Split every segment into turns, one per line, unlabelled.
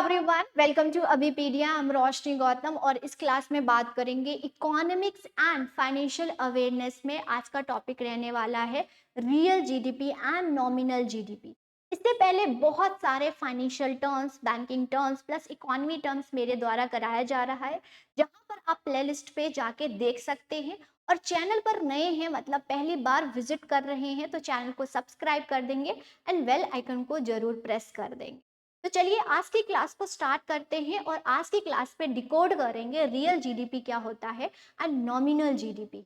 Everyone, welcome to Abhipedia. हम रोशनी गौतम और इस क्लास में बात करेंगे इकोनॉमिक्स एंड फाइनेंशियल अवेयरनेस में। आज का टॉपिक रहने वाला है real GDP and nominal GDP. इससे पहले बहुत सारे financial terms, banking terms plus economy terms मेरे द्वारा कराया जा रहा है, जहां पर आप प्लेलिस्ट पे जाके देख सकते हैं। और चैनल पर नए हैं, मतलब पहली बार विजिट कर रहे हैं, तो चैनल को सब्सक्राइब कर देंगे एंड बेल आइकन को जरूर प्रेस कर देंगे। तो चलिए आज की क्लास को स्टार्ट करते हैं और आज की क्लास पे डिकोड करेंगे रियल जीडीपी क्या होता है एंड नॉमिनल जीडीपी।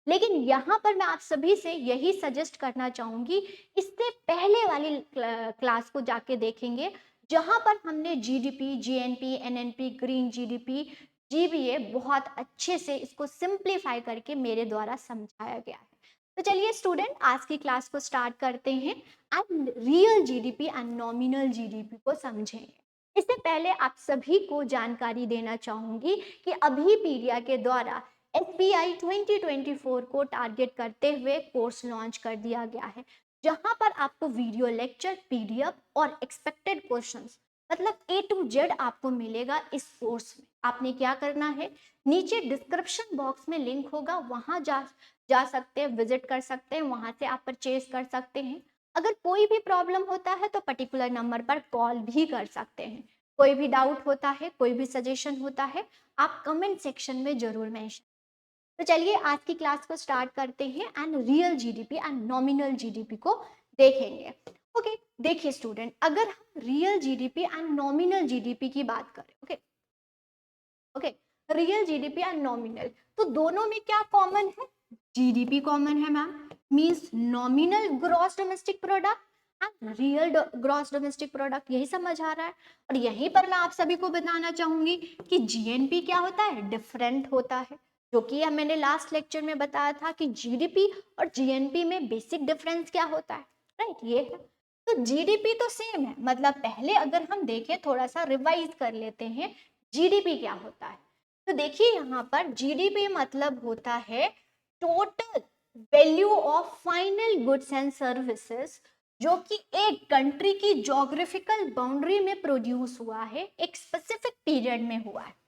लेकिन यहाँ पर मैं आप सभी से यही सजेस्ट करना चाहूंगी, इससे पहले वाली क्लास को जाके देखेंगे जहाँ पर हमने GDP, GNP, NNP, green GDP, GBA बहुत अच्छे से इसको सिंप्लीफाई करके मेरे द्वारा समझाया गया है। तो चलिए स्टूडेंट, आज की क्लास को स्टार्ट करते हैं and real GDP and nominal GDP को समझेंगे। इससे पहले आप सभी को जानकारी देना चाहूंगी कि अभी पीडिया के द्वारा एसबीआई 2024 को टारगेट करते हुए कोर्स लॉन्च कर दिया गया है, जहां पर आपको वीडियो लेक्चर, पीडीएफ और एक्सपेक्टेड क्वेश्चंस, मतलब ए टू जेड आपको मिलेगा इस कोर्स में। आपने क्या करना है, नीचे डिस्क्रिप्शन बॉक्स में लिंक होगा, वहां जा जा सकते हैं, विजिट कर सकते हैं, वहां से आप परचेज कर सकते हैं। अगर कोई भी प्रॉब्लम होता है तो पर्टिकुलर नंबर पर कॉल भी कर सकते हैं। कोई भी डाउट होता है, कोई भी सजेशन होता है, आप कमेंट सेक्शन में जरूर मेंशन। तो चलिए आज की क्लास को स्टार्ट करते हैं and real GDP and nominal GDP को देखेंगे। ओके, देखिए स्टूडेंट, अगर हम real GDP and nominal GDP की बात करें, okay okay, real GDP and nominal, तो दोनों में क्या कॉमन है? जीडीपी कॉमन है ma'am, means nominal gross domestic product and real gross domestic product, यही समझ आ रहा है। और यहीं पर मैं आप सभी को बताना चाहूंगी कि जीएनपी क्या होता है, डिफरेंट होता है, जो कि मैंने लास्ट लेक्चर में बताया था कि जीडीपी और जीएनपी में बेसिक डिफरेंस क्या होता है, राइट, ये है। तो जीडीपी तो सेम है, मतलब पहले अगर हम देखें, थोड़ा सा रिवाइज कर लेते हैं जीडीपी क्या होता है। तो देखिए यहाँ पर जीडीपी मतलब होता है total value of final goods and services, जो कि एक कंट्री की ज्योग्राफिकल बाउंड्री में प्रोड्यूस हुआ है, एक स्पेसिफिक पीरियड में हुआ है,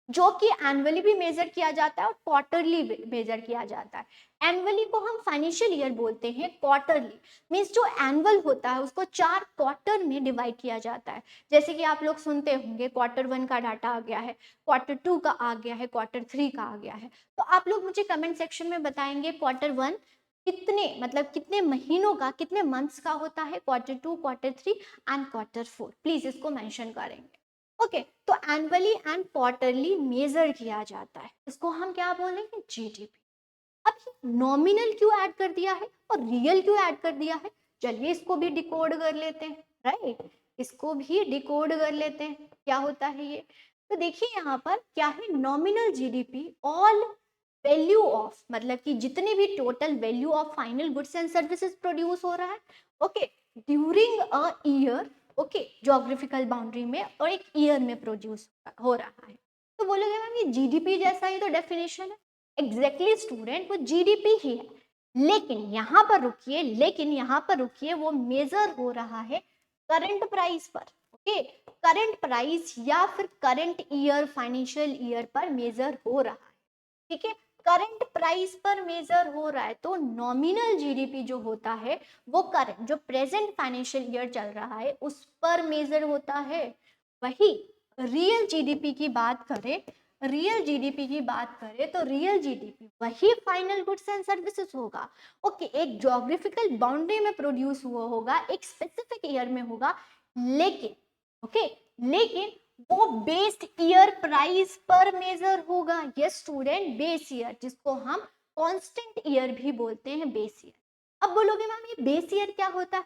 जो कि एनुअली भी मेजर किया जाता है और क्वार्टरली मेजर किया जाता है। एनुअली को हम फाइनेंशियल ईयर बोलते हैं, क्वार्टरली मीन्स जो एनुअल होता है उसको 4 क्वार्टर में डिवाइड किया जाता है। जैसे कि आप लोग सुनते होंगे Q1 का डाटा आ गया है, Q2 का आ गया है, Q3 का आ गया है। तो आप लोग मुझे कमेंट सेक्शन में बताएंगे Q1 कितने, मतलब कितने महीनों का, कितने मंथ्स का होता है, Q2, Q3 and Q4, please इसको मेंशन करेंगे। ओके, तो एनुअली एंड क्वार्टरली मेजर किया जाता है, इसको हम क्या बोलेंगे, जीडीपी। अब नॉमिनल क्यों ऐड कर दिया है और रियल क्यों ऐड कर दिया है, चलिए इसको भी डिकोड कर लेते हैं, राइट, इसको भी डिकोड कर लेते हैं, क्या होता है ये। तो देखिए यहाँ पर क्या है, nominal GDP all value of, मतलब कि जितने भी total value of final goods and services produce हो रहा है, okay, during a year, okay, geographical boundary में और एक ईयर में प्रोड्यूस हो रहा है। तो बोलोगे मैम ये जीडीपी जैसा ही तो डेफिनेशन है। एग्जैक्टली स्टूडेंट, वो जीडीपी ही है, लेकिन यहाँ पर रुकिए, वो मेजर हो रहा है करंट प्राइस पर, ओके, करंट प्राइस या फिर करंट ईयर, फाइनेंशियल ईयर पर मेजर हो रहा है, ठीक है, करंट प्राइस पर मेजर हो रहा है। तो नॉमिनल जीडीपी जो होता है वो करंट, जो प्रेजेंट फाइनेंशियल ईयर चल रहा है उस पर मेजर होता है। वही रियल जीडीपी की बात करें, तो रियल जीडीपी वही फाइनल गुड्स एंड सर्विसेज होगा, ओके, एक ज्योग्राफिकल बाउंड्री में प्रोड्यूस हुआ होगा, एक स्पेसिफिक ईयर में होगा, लेकिन ओके, लेकिन वो बेस्ड ईयर प्राइस पर मेजर होगा। यस स्टूडेंट, बेस ईयर, जिसको हम कांस्टेंट ईयर भी बोलते हैं, बेस ईयर। अब बोलोगे मैम ये बेस ईयर क्या होता है?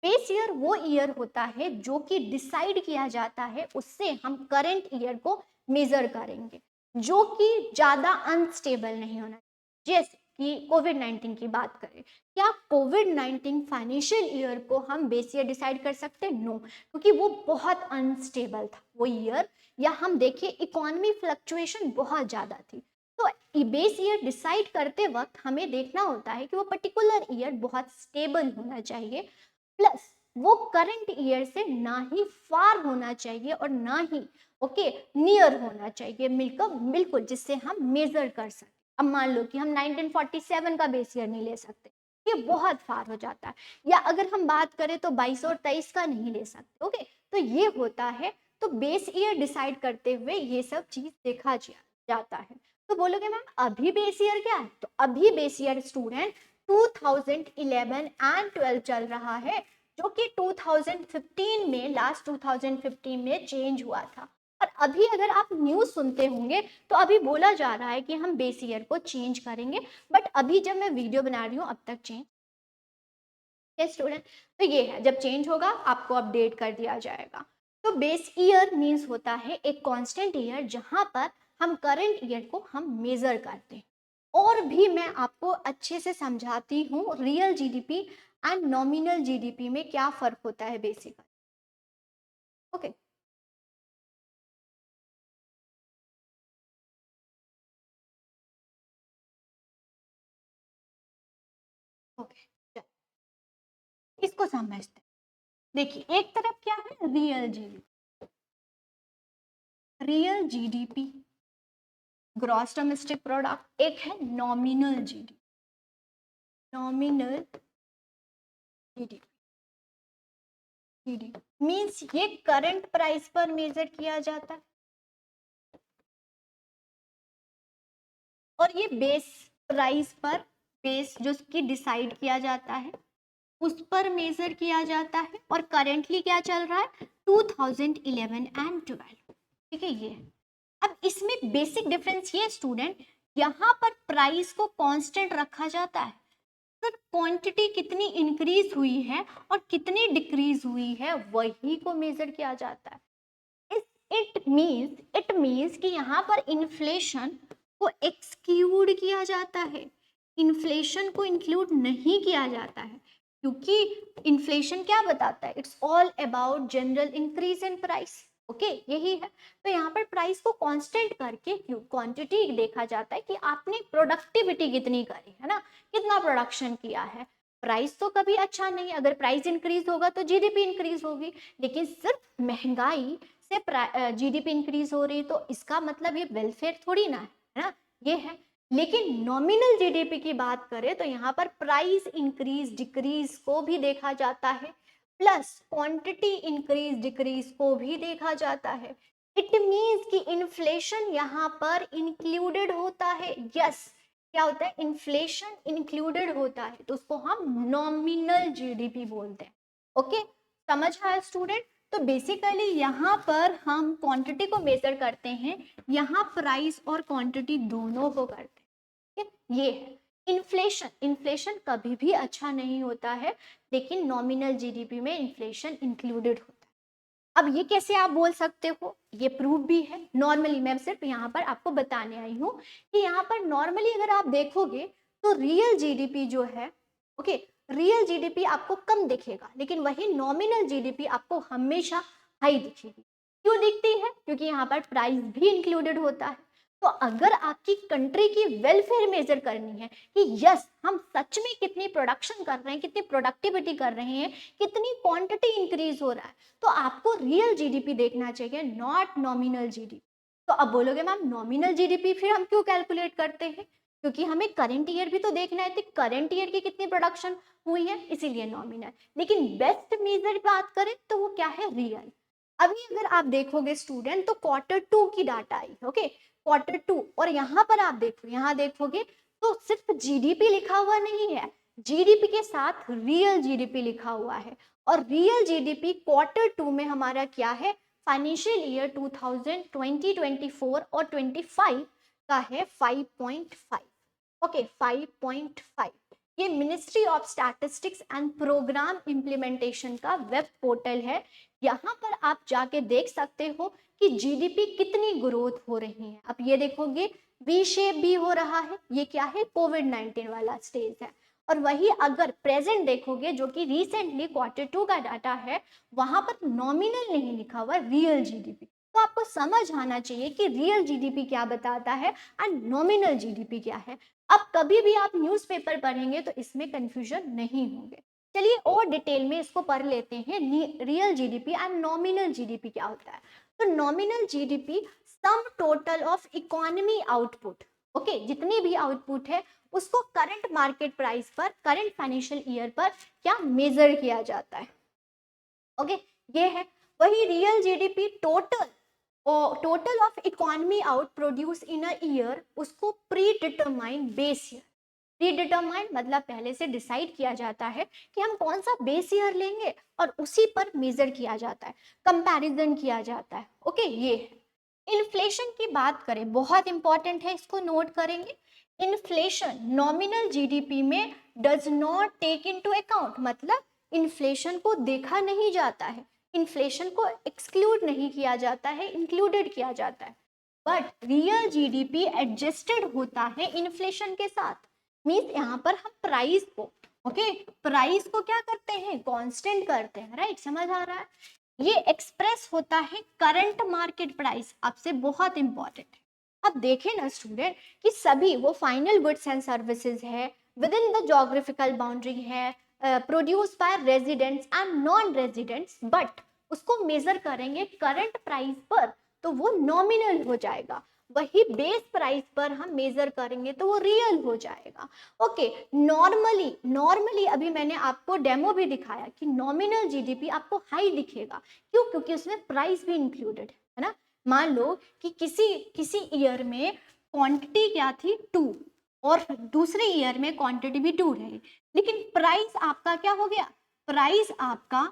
बेस ईयर वो ईयर होता है जो कि डिसाइड किया जाता है, उससे हम करंट ईयर को मेजर करेंगे, जो कि ज्यादा अनस्टेबल नहीं होना। जैसे कि कोविड-19 की बात करें, क्या कोविड-19 फाइनेंशियल ईयर को हम बेस ईयर डिसाइड कर सकते हैं? नो, क्योंकि वो बहुत अनस्टेबल था वो ईयर, या हम देखिए इकोनॉमी फ्लक्चुएशन बहुत ज्यादा थी। तो बेस ईयर डिसाइड करते वक्त हमें देखना होता है कि वो पर्टिकुलर ईयर बहुत स्टेबल होना चाहिए, प्लस वो करंट ईयर से ना ही फार होना चाहिए और ना ही नियर होना चाहिए मिलकर, बिल्कुल, जिससे हम मेजर कर सकें। अब मान लो कि हम 1947 का बेस ईयर नहीं ले सकते, ये बहुत फार हो जाता है। या अगर हम बात करें तो 22 और 23 का नहीं ले सकते। ओके, तो ये होता है। तो बेस ईयर डिसाइड करते हुए ये सब चीज देखा जाता है। तो बोलोगे मैम अभी बेस ईयर क्या है? तो अभी बेस ईयर स्टूडेंट 2011 एंड 12 चल रहा है, जो कि 2015 में, लास्ट 2015 में चेंज हुआ था। और अभी अगर आप न्यूज़ सुनते होंगे तो अभी बोला जा रहा है कि हम बेस ईयर को चेंज करेंगे, बट अभी जब मैं वीडियो बना रही हूँ अब तक चेंज स्टूडेंट। तो ये है, जब चेंज होगा आपको अपडेट कर दिया जाएगा। तो बेस ईयर मीन्स होता है एक कांस्टेंट ईयर जहां पर हम करंट ईयर को हम मेजर करते हैं। और भी मैं आपको अच्छे से समझाती हूँ real GDP and nominal GDP में क्या फर्क होता है बेसिकली। ओके, ओके, इसको समझते हैं। देखिए, एक तरफ क्या है real GDP, real GDP gross domestic product, एक है nominal GDP, nominal GDP. GDP means ये करंट प्राइस पर मेजर किया जाता है, और ये बेस प्राइस पर, बेस जो कि डिसाइड किया जाता है उस पर मेजर किया जाता है। और करेंटली क्या चल रहा है 2011 एंड 12। ठीक है, ये अब इसमें बेसिक डिफरेंस ये स्टूडेंट, यहाँ पर प्राइस को कांस्टेंट रखा जाता है, सर क्वांटिटी कितनी इंक्रीज हुई है और कितनी डिक्रीज हुई है वही को मेजर किया जाता है। इट मीन्स कि यहाँ पर इन्फ्लेशन को एक्सक्लूड किया जाता है, इन्फ्लेशन को इंक्लूड नहीं किया जाता है, क्योंकि इन्फ्लेशन क्या बताता है, it's all about general increase in price. Okay, यही है। तो यहाँ पर प्राइस को कांस्टेंट करके क्यों क्वांटिटी देखा जाता है कि आपने प्रोडक्टिविटी कितनी करी है ना, कितना प्रोडक्शन किया है। प्राइस तो कभी अच्छा नहीं, अगर प्राइस इंक्रीज होगा तो जीडीपी इंक्रीज होगी, लेकिन सिर्फ महंगाई से जीडीपी इंक्रीज हो रही तो इसका मतलब ये वेलफेयर थोड़ी ना है ना, ये है। लेकिन नॉमिनल जीडीपी की बात करें तो यहाँ पर प्राइस इंक्रीज डिक्रीज को भी देखा जाता है, प्लस क्वांटिटी इंक्रीज डिक्रीज को भी देखा जाता है। इट मीन्स कि इन्फ्लेशन यहाँ पर इंक्लूडेड होता है। यस, क्या होता है, इन्फ्लेशन इंक्लूडेड होता है, तो उसको हम नॉमिनल जीडीपी बोलते हैं। ओके, समझ आया स्टूडेंट? तो बेसिकली यहाँ पर हम क्वांटिटी को मेजर करते हैं, यहाँ प्राइस और क्वांटिटी दोनों को करते हैं। ठीक है, ये है इन्फ्लेशन। इन्फ्लेशन कभी भी अच्छा नहीं होता है, लेकिन नॉमिनल जीडीपी में इन्फ्लेशन इंक्लूडेड होता है। अब ये कैसे आप बोल सकते हो, ये प्रूफ भी है। नॉर्मली मैं सिर्फ यहाँ पर आपको बताने आई हूँ कि यहाँ पर नॉर्मली अगर आप देखोगे तो रियल जीडीपी जो है, ओके, रियल जीडीपी आपको कम दिखेगा, लेकिन वही नॉमिनल जीडीपी आपको हमेशा हाई दिखेगी। क्यों दिखती है? क्योंकि यहाँ पर प्राइस भी इंक्लूडेड होता है। तो अगर आपकी कंट्री की वेलफेयर मेजर करनी है कि यस हम सच में कितनी प्रोडक्शन कर रहे हैं, कितनी प्रोडक्टिविटी कर रहे हैं, कितनी क्वांटिटी इंक्रीज हो रहा है, तो आपको रियल जीडीपी देखना चाहिए, नॉट नॉमिनल जीडीपी। तो अब बोलोगे मैम नॉमिनल जीडीपी फिर हम क्यों कैलकुलेट करते हैं? क्योंकि हमें करंट ईयर भी तो देखना है, तो करंट ईयर की कितनी प्रोडक्शन हुई है, इसीलिए नॉमिनल। लेकिन बेस्ट मेजर बात करें तो वो क्या है, रियल। अभी अगर आप देखोगे स्टूडेंट तो Q2 की डाटा आई, ओके, Q2, और यहाँ पर आप देखो, यहाँ देखोगे तो सिर्फ जीडीपी लिखा हुआ नहीं है, जीडीपी के साथ रियल जीडीपी लिखा हुआ है। और रियल जीडीपी Q2 में हमारा क्या है, फाइनेंशियल ईयर 2020-24 और 25 का है 5.5। ओके, 5.5। ये ministry of statistics and programme implementation का वेब पोर्टल है। यहाँ पर आप जाके देख सकते हो कि जीडीपी कितनी ग्रोथ हो रही है। आप ये देखोगे वी शेप भी हो रहा है, ये क्या है, कोविड-19 वाला स्टेज है। और वही अगर प्रेजेंट देखोगे जो कि रिसेंटली Q2 का डाटा है, वहां पर नॉमिनल नहीं लिखा हुआ, रियल जीडीपी। तो आपको समझ आना चाहिए कि रियल जीडीपी क्या बताता है एंड नॉमिनल जीडीपी क्या है। अब कभी भी आप न्यूज़पेपर पढ़ेंगे तो इसमें कंफ्यूजन नहीं होंगे। चलिए और डिटेल में इसको पढ़ लेते हैं, real GDP and nominal GDP क्या होता है। तो nominal GDP sum total of economy output, okay, जितनी भी आउटपुट है उसको करंट मार्केट प्राइस पर, करंट फाइनेंशियल ईयर पर क्या मेजर किया जाता है, ओके, ये है। वही real GDP total, total of economy out produce in a year, उसको predetermined base year, predetermined मतलब पहले से डिसाइड किया जाता है कि हम कौन सा बेस ईयर लेंगे और उसी पर मेजर किया जाता है, कंपैरिजन किया जाता है, ओके, ये है। इन्फ्लेशन की बात करें, बहुत इंपॉर्टेंट है, इसको नोट करेंगे। इन्फ्लेशन नॉमिनल जीडीपी में does not take into account, मतलब इन्फ्लेशन को देखा नहीं जाता है, इन्फ्लेशन को एक्सक्लूड नहीं किया जाता है, इंक्लूडेड किया जाता है। बट रियल जीडीपी एडजस्टेड होता है इन्फ्लेशन के साथ। मीन्स यहाँ पर हम प्राइस को, ओके, प्राइस को क्या करते हैं, कांस्टेंट करते हैं, राइट, समझ आ रहा है। ये एक्सप्रेस होता है करंट मार्केट प्राइस, आपसे बहुत इंपॉर्टेंट है। अब देखें ना स्टूडेंट कि सभी वो फाइनल गुड्स एंड सर्विसेज है, within the geographical boundary है, produce by residents and non residents, but उसको मेजर करेंगे करंट प्राइस पर तो वो नॉमिनल हो जाएगा, वही बेस प्राइस पर हम मेजर करेंगे तो वो रियल हो जाएगा, ओके। नॉर्मली नॉर्मली अभी मैंने आपको डेमो भी दिखाया कि नॉमिनल जीडीपी आपको हाई दिखेगा, क्यों, क्योंकि उसमें प्राइस भी इंक्लूडेड है ना। मान लो कि किसी किसी ईयर में क्वांटिटी क्या थी 2 और दूसरे ईयर में क्वांटिटी भी 2 रही, लेकिन प्राइस आपका क्या हो गया, प्राइस आपका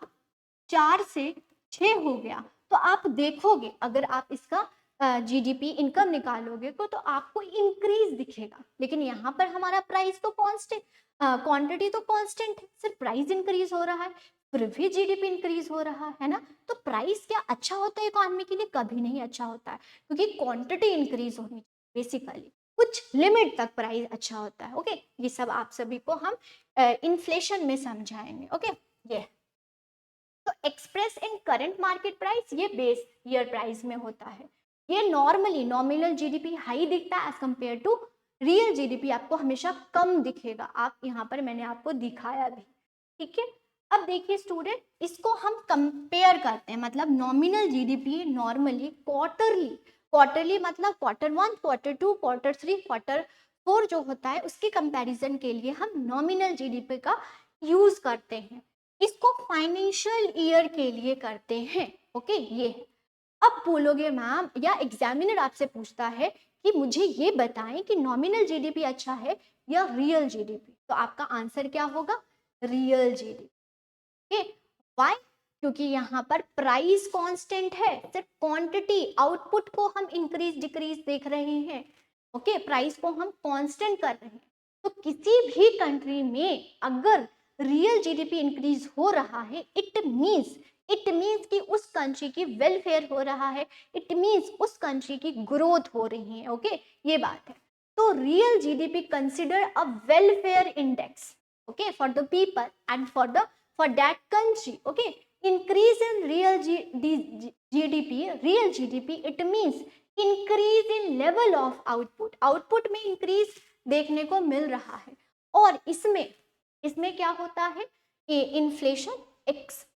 4 से 6 हो गया, तो आप देखोगे अगर आप इसका जीडीपी इनकम निकालोगे तो आपको इंक्रीज दिखेगा, लेकिन यहाँ पर हमारा प्राइस तो कांस्टेंट, क्वांटिटी तो कांस्टेंट है, सिर्फ प्राइस इंक्रीज हो रहा है, फिर भी जीडीपी इंक्रीज हो रहा है ना। तो प्राइस क्या अच्छा होता है इकोनॉमी के लिए, कभी नहीं अच्छा होता है, क्योंकि क्वांटिटी इंक्रीज होनी चाहिए बेसिकली, कुछ लिमिट तक प्राइस अच्छा होता है, ओके। ये सब आप सभी को हम इन्फ्लेशन में समझाएंगे, ओके। ये तो express in current market price, ये बेस ईयर प्राइस में होता है। ये नॉर्मली नॉमिनल जीडीपी हाई दिखता है as compared to real GDP, आपको हमेशा कम दिखेगा, आप यहाँ पर मैंने आपको दिखाया भी, ठीक है। अब देखिए स्टूडेंट, इसको हम कंपेयर करते हैं, मतलब nominal GDP normally quarterly, quarterly मतलब Q1, Q2, Q3, Q4 जो होता है उसके कंपैरिजन के लिए हम नॉमिनल जीडीपी का यूज करते हैं, इसको फाइनेंशियल ईयर के लिए करते हैं, ओके, ये है। अब बोलोगे मैम या एग्जामिनर आपसे पूछता है कि मुझे ये बताएं कि नॉमिनल जीडीपी अच्छा है या रियल जीडीपी, तो आपका आंसर क्या होगा, रियल जीडीपी, ओके। व्हाई, क्योंकि यहाँ पर प्राइस कांस्टेंट है, सिर्फ क्वांटिटी आउटपुट को हम इंक्रीज डिक्रीज देख रहे हैं, ओके, प्राइस को हम कांस्टेंट कर रहे हैं। तो किसी भी कंट्री में अगर रियल जीडीपी इंक्रीज हो रहा है, इट मीन्स कि उस कंट्री की वेलफेयर हो रहा है, इट मीन्स उस कंट्री की ग्रोथ हो रही है, ओके, ये बात है। तो real GDP consider a welfare index, okay, for the people and for that country, okay. Increase in real GDP, it means increase in level of output में increase देखने को मिल रहा है, और इसमें इसमें क्या होता है, इन्फ्लेशन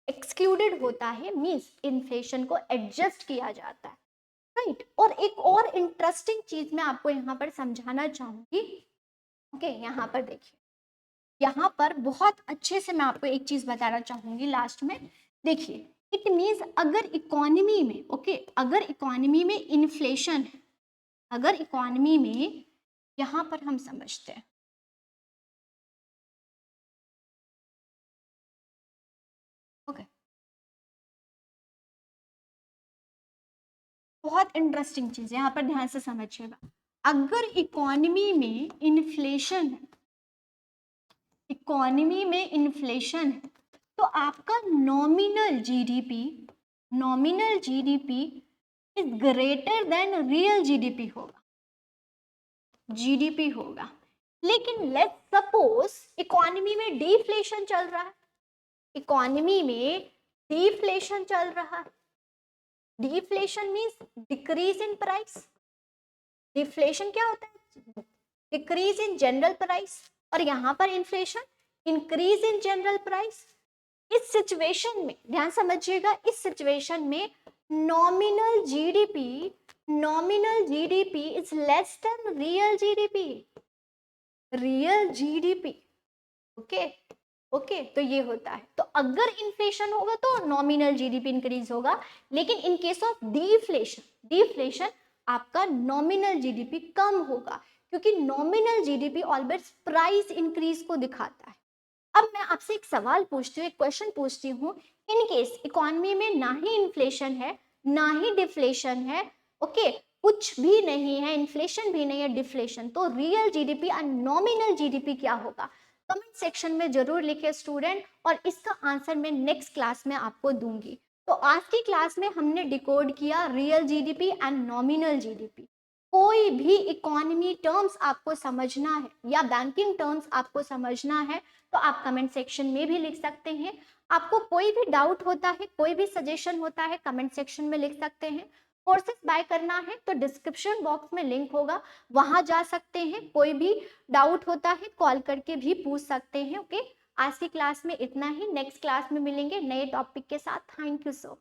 एक्सक्लूडेड होता है, मीन्स इन्फ्लेशन को एडजस्ट किया जाता है, राइट। और एक और इंटरेस्टिंग चीज मैं आपको यहाँ पर समझाना चाहूंगी, ओके, यहाँ पर देखिए, यहाँ पर बहुत अच्छे से मैं आपको एक चीज बताना चाहूंगी लास्ट में, देखिए, इट मीन्स अगर इकोनॉमी में, ओके, अगर इकोनॉमी में इन्फ्लेशन है, अगर इकोनॉमी में, यहाँ पर हम समझते हैं, ओके, बहुत इंटरेस्टिंग चीज है, यहाँ पर ध्यान से समझिएगा। अगर इकोनॉमी में इन्फ्लेशन है, इकोनॉमी में इन्फ्लेशन है, तो आपका nominal GDP is greater than real GDP होगा। लेकिन लेट्स सपोज इकोनॉमी में डिफ्लेशन चल रहा है, इकोनॉमी में डिफ्लेशन चल रहा है, deflation means decrease in price, deflation क्या होता है, डिक्रीज इन जनरल प्राइस, और यहाँ पर inflation increase in general price. इस सिचुएशन में ध्यान समझिएगा, इस सिचुएशन में nominal GDP is less than real GDP. Okay okay, तो ये होता है। तो अगर इन्फ्लेशन होगा तो नॉमिनल जीडीपी इंक्रीज होगा, लेकिन इन केस ऑफ डिफ्लेशन आपका नॉमिनल जीडीपी कम होगा, क्योंकि nominal GDP always price increase को दिखाता है। अब मैं आपसे एक सवाल पूछती हूँ, एक क्वेश्चन पूछती हूँ, इन केस इकोनॉमी में ना ही इन्फ्लेशन है ना ही डिफ्लेशन है, ओके, कुछ भी नहीं है, इन्फ्लेशन भी नहीं है, डिफ्लेशन, तो रियल जीडीपी और नॉमिनल जीडीपी क्या होगा? कमेंट सेक्शन में जरूर लिखे स्टूडेंट, और इसका आंसर मैं नेक्स्ट क्लास में आपको दूंगी। तो आज की क्लास में हमने डिकोड किया real GDP and nominal GDP. कोई भी इकोनॉमी टर्म्स आपको समझना है या बैंकिंग टर्म्स आपको समझना है तो आप कमेंट सेक्शन में भी लिख सकते हैं। आपको कोई भी डाउट होता है, कोई भी सजेशन होता है, कमेंट सेक्शन में लिख सकते हैं। कोर्सेज बाय करना है तो डिस्क्रिप्शन बॉक्स में लिंक होगा, वहां जा सकते हैं। कोई भी डाउट होता है कॉल करके भी पूछ सकते हैं। ओके, आज की क्लास में इतना ही, नेक्स्ट क्लास में मिलेंगे नए टॉपिक के साथ। Thank you so much.